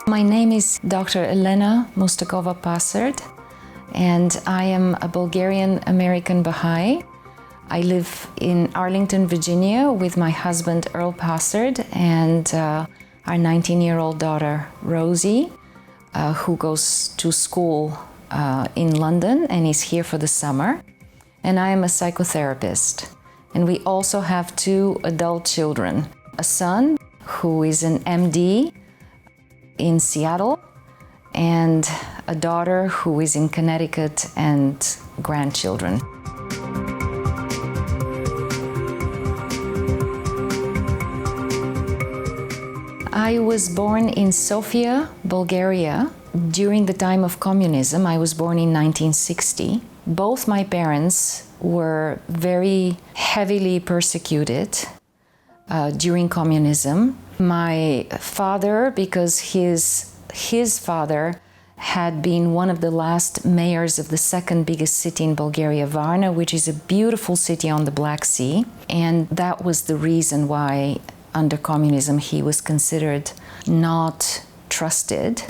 My name is Dr. Elena Mustakova, and I am a Bulgarian-American Baha'i. I live in Arlington, Virginia with my husband Earl Passard and our 19-year-old daughter Rosie, who goes to school in London and is here for the summer. And I am a psychotherapist. And we also have 2 adult children, a son who is an MD in Seattle, and a daughter who is in Connecticut, and grandchildren. I was born in Sofia, Bulgaria, during the time of communism. I was born in 1960. Both my parents were very heavily persecuted during communism. My father, because his father had been one of the last mayors of the second biggest city in Bulgaria, Varna, which is a beautiful city on the Black Sea. And that was the reason why, under communism, he was considered not trusted.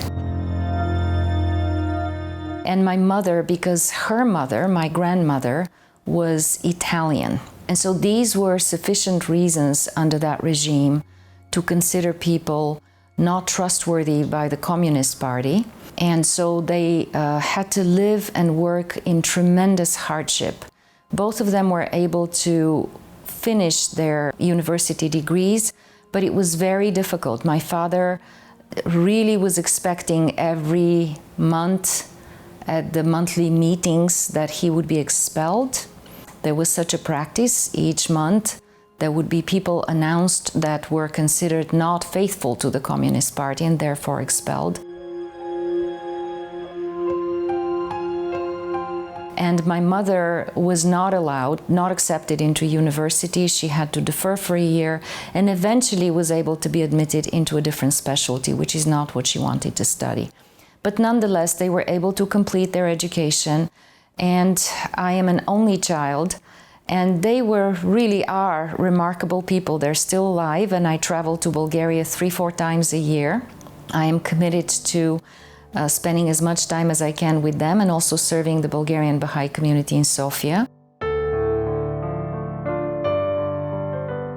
And my mother, because her mother, my grandmother, was Italian. And so these were sufficient reasons under that regime to consider people not trustworthy by the Communist Party. And so they had to live and work in tremendous hardship. Both of them were able to finish their university degrees, but it was very difficult. My father really was expecting every month at the monthly meetings that he would be expelled. There was such a practice. Each month there would be people announced that were considered not faithful to the Communist Party and therefore expelled. And my mother was not allowed, not accepted into university. She had to defer for a year and eventually was able to be admitted into a different specialty, which is not what she wanted to study. But nonetheless, they were able to complete their education. And I am an only child, and they really are remarkable people. They're still alive, and I travel to Bulgaria 3-4 times a year. I am committed to spending as much time as I can with them and also serving the Bulgarian Baha'i community in Sofia.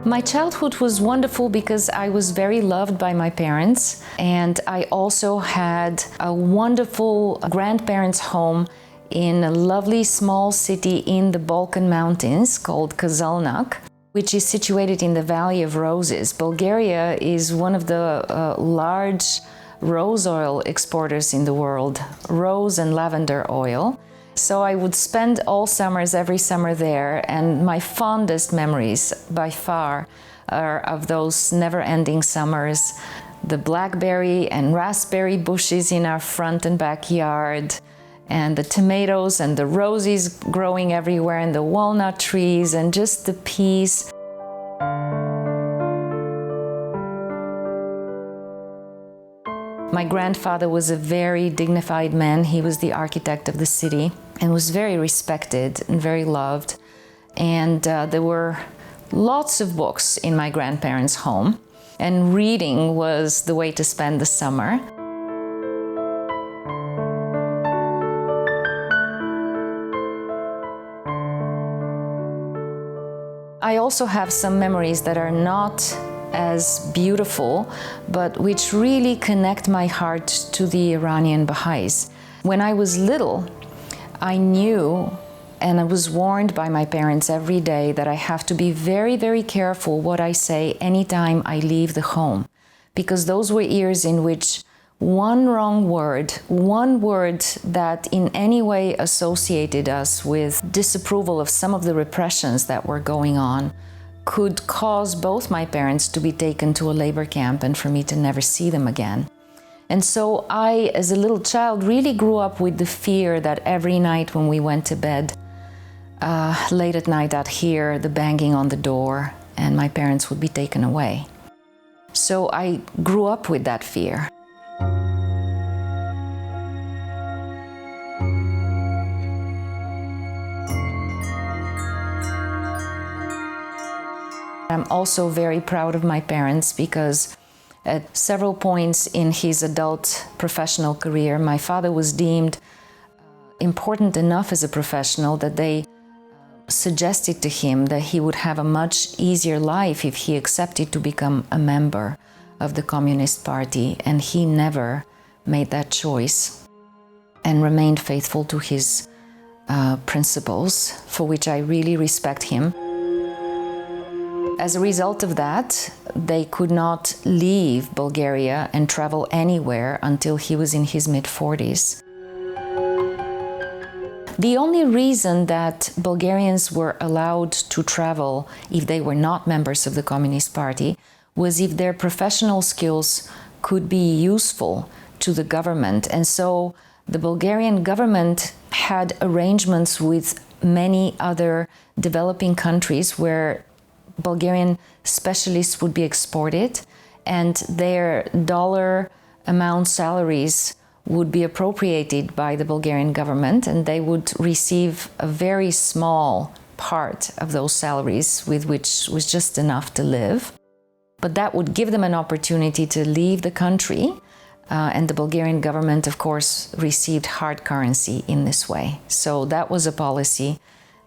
My childhood was wonderful because I was very loved by my parents, and I also had a wonderful grandparents' home in a lovely small city in the Balkan Mountains called Kazalnak, which is situated in the Valley of Roses. Bulgaria is one of the large rose oil exporters in the world, rose and lavender oil. So I would spend all summers, every summer there, and my fondest memories by far are of those never-ending summers. The blackberry and raspberry bushes in our front and backyard, and the tomatoes and the roses growing everywhere, and the walnut trees, and just the peace. My grandfather was a very dignified man. He was the architect of the city and was very respected and very loved. And there were lots of books in my grandparents' home, and reading was the way to spend the summer. I also have some memories that are not as beautiful, but which really connect my heart to the Iranian Baha'is. When I was little, I knew, and I was warned by my parents every day, that I have to be very, very careful what I say anytime I leave the home, because those were years in which one wrong word, one word that in any way associated us with disapproval of some of the repressions that were going on, could cause both my parents to be taken to a labor camp and for me to never see them again. And so I, as a little child, really grew up with the fear that every night when we went to bed, late at night, I'd hear the banging on the door and my parents would be taken away. So I grew up with that fear. I'm also very proud of my parents because At several points in his adult professional career, my father was deemed important enough as a professional that they suggested to him that he would have a much easier life if he accepted to become a member of the Communist Party, and he never made that choice and remained faithful to his principles, for which I really respect him. As a result of that, they could not leave Bulgaria and travel anywhere until he was in his mid-40s. The only reason that Bulgarians were allowed to travel if they were not members of the Communist Party was if their professional skills could be useful to the government. And so the Bulgarian government had arrangements with many other developing countries where Bulgarian specialists would be exported, and their dollar amount salaries would be appropriated by the Bulgarian government, and they would receive a very small part of those salaries, with which was just enough to live. But that would give them an opportunity to leave the country, and the Bulgarian government, of course, received hard currency in this way. So that was a policy.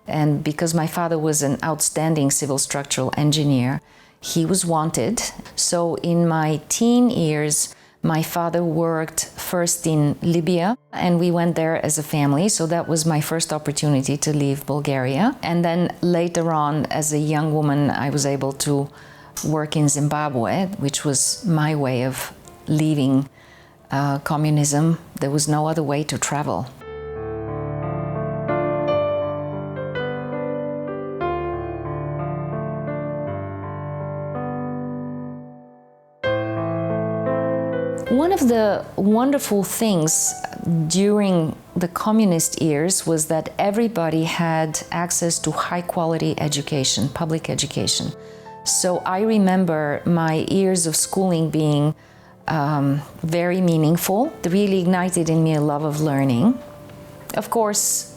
And because my father was an outstanding civil structural engineer, he was wanted. So in my teen years, my father worked first in Libya, and we went there as a family. So that was my first opportunity to leave Bulgaria. And then later on, as a young woman, I was able to work in Zimbabwe, which was my way of leaving communism. There was no other way to travel. One of the wonderful things during the communist years was that everybody had access to high-quality education, public education. So I remember my years of schooling being very meaningful. It really ignited in me a love of learning. Of course,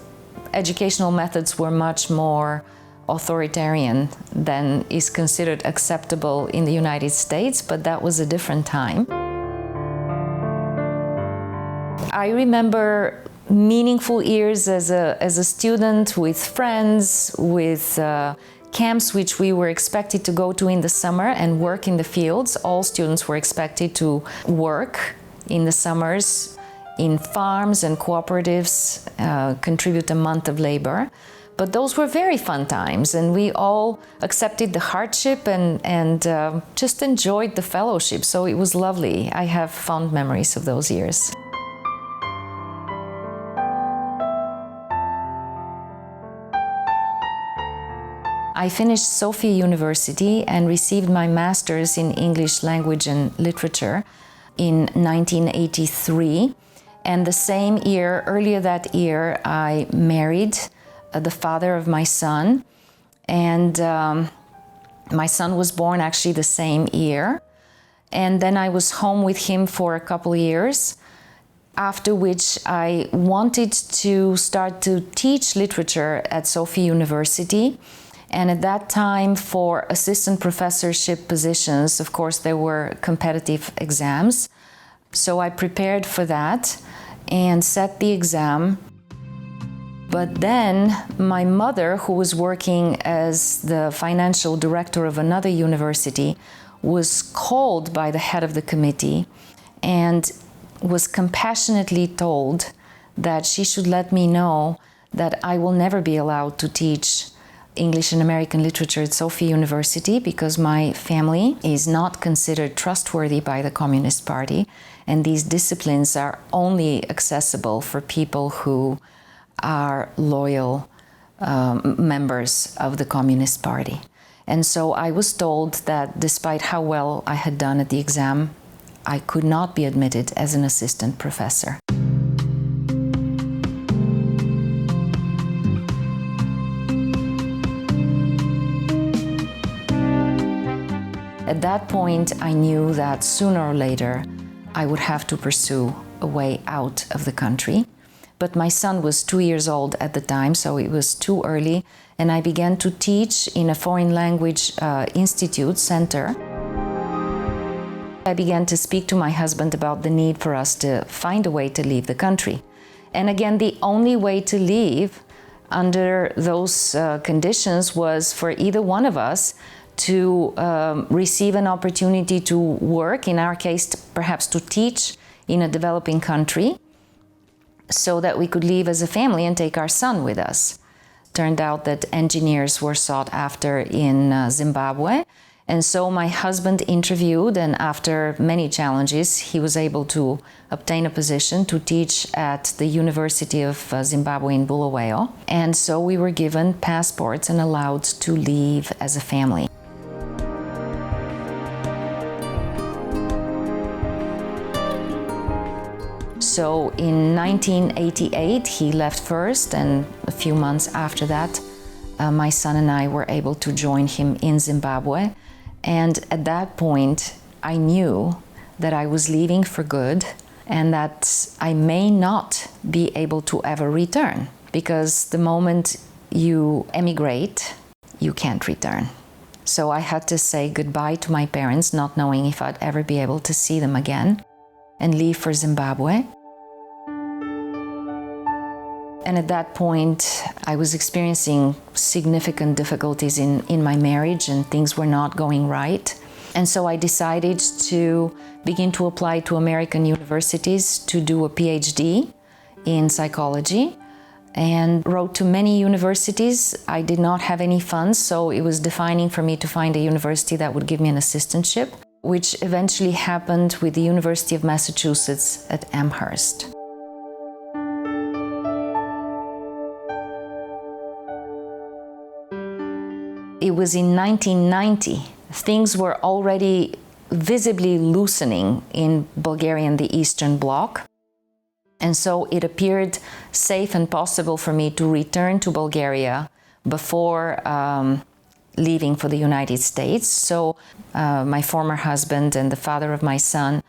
educational methods were much more authoritarian than is considered acceptable in the United States, but that was a different time. I remember meaningful years as a student with friends, with camps which we were expected to go to in the summer and work in the fields. All students were expected to work in the summers in farms and cooperatives, contribute a month of labor. But those were very fun times, and we all accepted the hardship and just enjoyed the fellowship. So it was lovely. I have fond memories of those years. I finished Sofia University and received my master's in English language and literature in 1983. And the same year, earlier that year, I married the father of my son. And my son was born actually the same year. And then I was home with him for a couple of years, after which I wanted to start to teach literature at Sofia University. And at that time, for assistant professorship positions, of course, there were competitive exams. So I prepared for that and set the exam. But then my mother, who was working as the financial director of another university, was called by the head of the committee and was compassionately told that she should let me know that I will never be allowed to teach English and American literature at Sofia University because my family is not considered trustworthy by the Communist Party, and these disciplines are only accessible for people who are loyal members of the Communist Party. And so I was told that despite how well I had done at the exam, I could not be admitted as an assistant professor. At that point, I knew that sooner or later I would have to pursue a way out of the country. But my son was 2 years old at the time, so it was too early, and I began to teach in a foreign language institute center. I began to speak to my husband about the need for us to find a way to leave the country. And again, the only way to leave under those conditions was for either one of us to receive an opportunity to work, in our case, perhaps to teach in a developing country, so that we could leave as a family and take our son with us. Turned out that engineers were sought after in Zimbabwe. And so my husband interviewed, and after many challenges, he was able to obtain a position to teach at the University of Zimbabwe in Bulawayo. And so we were given passports and allowed to leave as a family. So in 1988, he left first, and a few months after that, my son and I were able to join him in Zimbabwe. And at that point, I knew that I was leaving for good and that I may not be able to ever return, because the moment you emigrate, you can't return. So I had to say goodbye to my parents, not knowing if I'd ever be able to see them again, and leave for Zimbabwe. And at that point, I was experiencing significant difficulties in my marriage, and things were not going right. And so I decided to begin to apply to American universities to do a PhD in psychology, and wrote to many universities. I did not have any funds, so it was defining for me to find a university that would give me an assistantship, which eventually happened with the University of Massachusetts at Amherst. It was in 1990. Things were already visibly loosening in Bulgaria and the Eastern Bloc. And so it appeared safe and possible for me to return to Bulgaria before leaving for the United States. So my former husband and the father of my son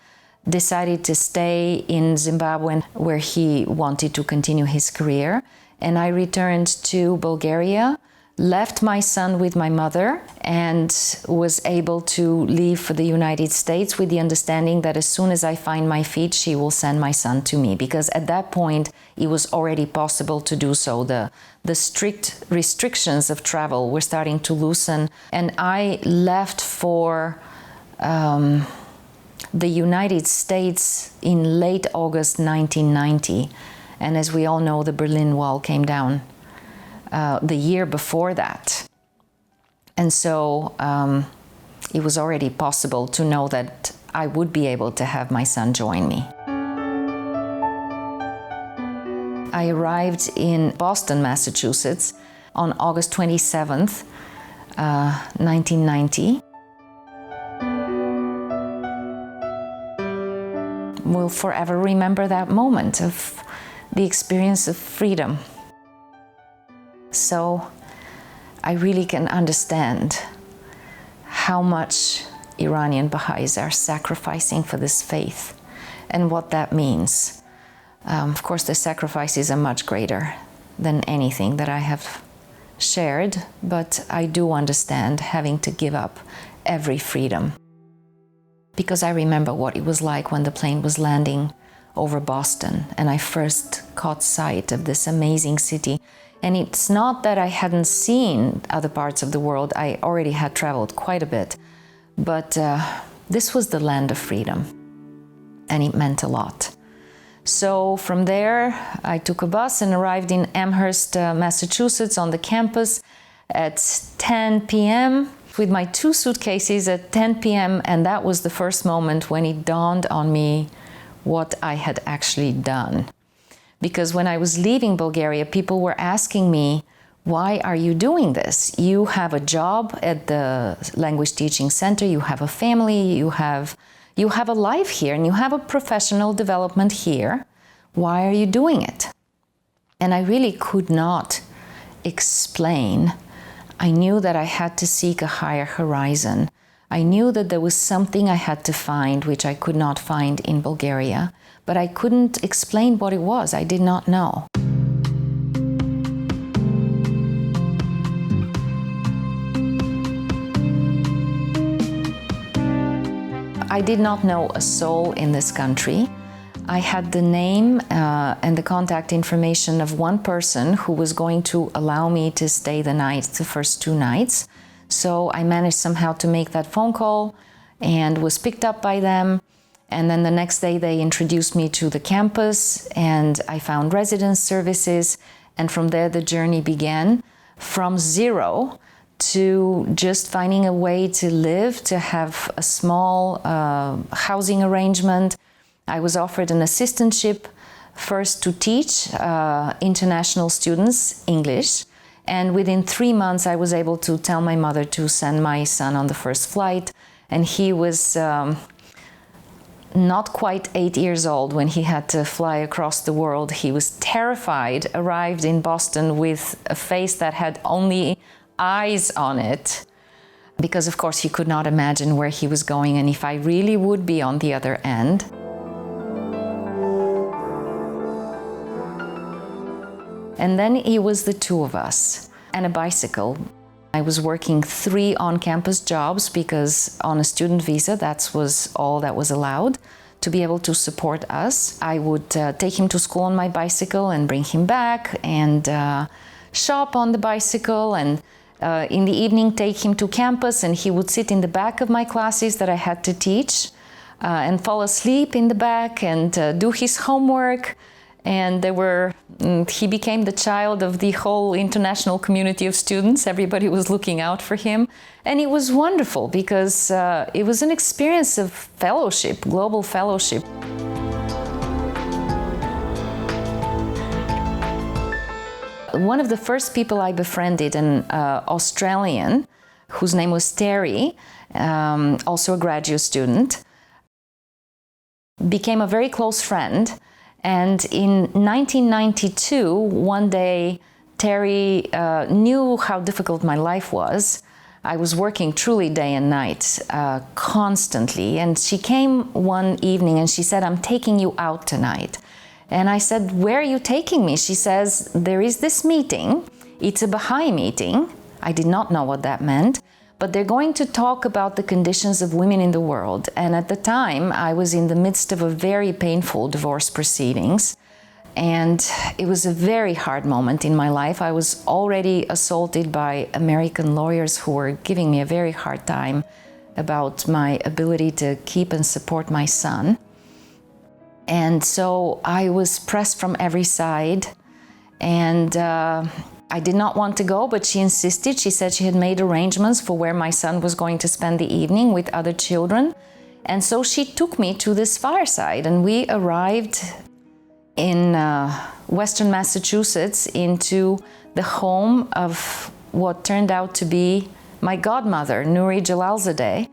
decided to stay in Zimbabwe, where he wanted to continue his career. And I returned to Bulgaria, left my son with my mother, and was able to leave for the United States with the understanding that as soon as I find my feet, she will send my son to me, because at that point it was already possible to do so. The strict restrictions of travel were starting to loosen, and I left for the United States in late August 1990, and as we all know, the Berlin Wall came down the year before that. And so it was already possible to know that I would be able to have my son join me. I arrived in Boston, Massachusetts on August 27th, 1990. We'll forever remember that moment of the experience of freedom. So I really can understand how much Iranian Baha'is are sacrificing for this faith and what that means. Of course, the sacrifices are much greater than anything that I have shared, but I do understand having to give up every freedom. Because I remember what it was like when the plane was landing over Boston and I first caught sight of this amazing city. And it's not that I hadn't seen other parts of the world. I already had traveled quite a bit. But this was the land of freedom, and it meant a lot. So from there, I took a bus and arrived in Amherst, Massachusetts on the campus at 10 p.m. with my 2 suitcases at 10 p.m. And that was the first moment when it dawned on me what I had actually done. Because when I was leaving Bulgaria, people were asking me, why are you doing this? You have a job at the language teaching center, you have a family, you have a life here, and you have a professional development here. Why are you doing it? And I really could not explain. I knew that I had to seek a higher horizon. I knew that there was something I had to find which I could not find in Bulgaria, but I couldn't explain what it was. I did not know. I did not know a soul in this country. I had the name and the contact information of one person who was going to allow me to stay the first 2 nights. So I managed somehow to make that phone call and was picked up by them. And then the next day they introduced me to the campus and I found residence services. And from there the journey began from zero to just finding a way to live, to have a small housing arrangement. I was offered an assistantship first to teach international students English. And within 3 months, I was able to tell my mother to send my son on the first flight. And he was not quite 8 years old when he had to fly across the world. He was terrified, arrived in Boston with a face that had only eyes on it, because of course he could not imagine where he was going and if I really would be on the other end. And then it was the 2 of us and a bicycle. I was working 3 on-campus jobs because on a student visa, that was all that was allowed to be able to support us. I would take him to school on my bicycle and bring him back and shop on the bicycle, and in the evening take him to campus, and he would sit in the back of my classes that I had to teach and fall asleep in the back and do his homework. And he became the child of the whole international community of students. Everybody was looking out for him. And it was wonderful because it was an experience of fellowship, global fellowship. One of the first people I befriended, an Australian, whose name was Terry, also a graduate student, became a very close friend. And in 1992, one day, Terry knew how difficult my life was. I was working truly day and night, constantly. And she came one evening and she said, "I'm taking you out tonight." And I said, "Where are you taking me?" She says, "There is this meeting. It's a Baha'i meeting." I did not know what that meant. But they're going to talk about the conditions of women in the world. And at the time, I was in the midst of a very painful divorce proceedings. And it was a very hard moment in my life. I was already assaulted by American lawyers who were giving me a very hard time about my ability to keep and support my son. And so I was pressed from every side. And I did not want to go, but she insisted. She said she had made arrangements for where my son was going to spend the evening with other children. And so she took me to this fireside, and we arrived in Western Massachusetts into the home of what turned out to be my godmother, Nouri Jalalzadeh.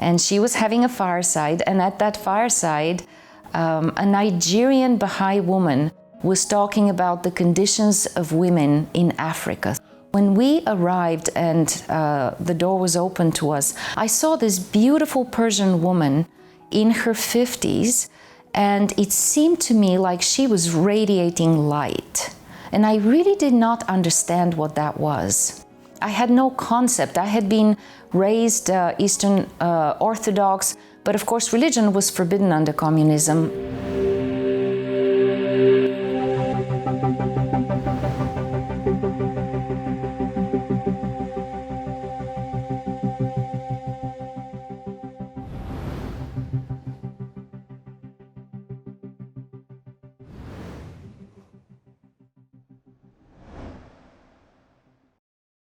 And she was having a fireside, and at that fireside, a Nigerian Baha'i woman was talking about the conditions of women in Africa. When we arrived and the door was open to us, I saw this beautiful Persian woman in her 50s, and it seemed to me like she was radiating light. And I really did not understand what that was. I had no concept. I had been raised Eastern Orthodox, but of course religion was forbidden under communism.